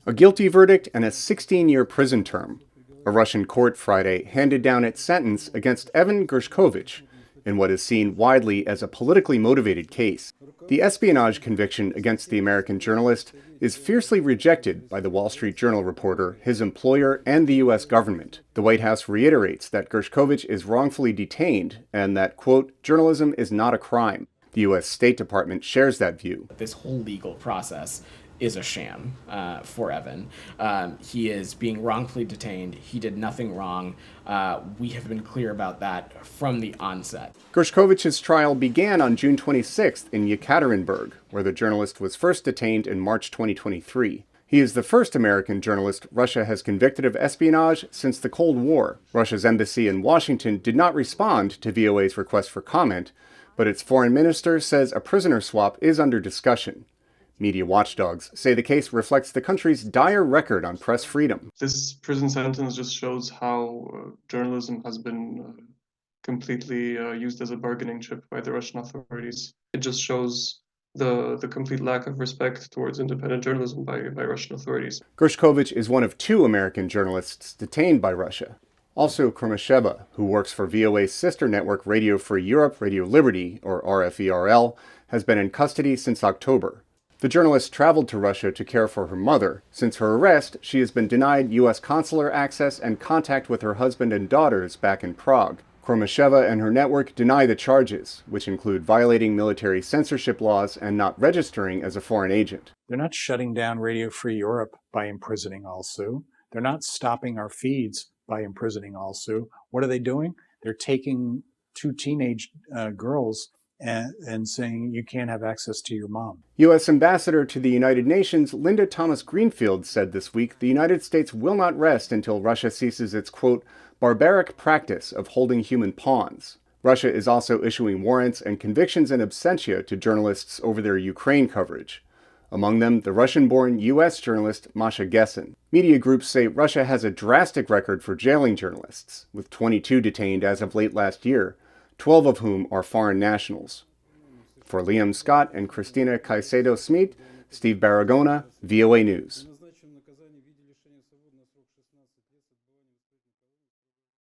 A guilty verdict and a 16-year prison term. A Russian court Friday handed down its sentence against Evan Gershkovich in what is seen widely as a politically motivated case. The espionage conviction against the American journalist is fiercely rejected by the Wall Street Journal reporter, his employer, and the U.S. government. The White House reiterates that Gershkovich is wrongfully detained and that, quote, journalism is not a crime. The U.S. State Department shares that view. This whole legal process is a sham for Evan. He is being wrongfully detained. He did nothing wrong. We have been clear about that from the onset. Gershkovich's trial began on June 26th in Yekaterinburg, where the journalist was first detained in March 2023. He is the first American journalist Russia has convicted of espionage since the Cold War. Russia's embassy in Washington did not respond to VOA's request for comment, but its foreign minister says a prisoner swap is under discussion. Media watchdogs say the case reflects the country's dire record on press freedom. This prison sentence just shows how journalism has been completely used as a bargaining chip by the Russian authorities. It just shows the complete lack of respect towards independent journalism by Russian authorities. Gershkovich is one of two American journalists detained by Russia. Also, Kromasheva, who works for VOA's sister network Radio Free Europe, Radio Liberty, or RFERL, has been in custody since October. The journalist traveled to Russia to care for her mother. Since her arrest, she has been denied U.S. consular access and contact with her husband and daughters back in Prague. Kromasheva and her network deny the charges, which include violating military censorship laws and not registering as a foreign agent. They're not shutting down Radio Free Europe by imprisoning Alsu. They're not stopping our feeds by imprisoning Alsu. What are they doing? They're taking two teenage girls and saying you can't have access to your mom. U.S. Ambassador to the United Nations Linda Thomas-Greenfield said this week the United States will not rest until Russia ceases its, quote, barbaric practice of holding human pawns. Russia is also issuing warrants and convictions in absentia to journalists over their Ukraine coverage. Among them, the Russian-born U.S. journalist Masha Gessen. Media groups say Russia has a drastic record for jailing journalists, with 22 detained as of late last year, 12 of whom are foreign nationals. For Liam Scott and Cristina Caicedo Smit, Steve Baragona, VOA News.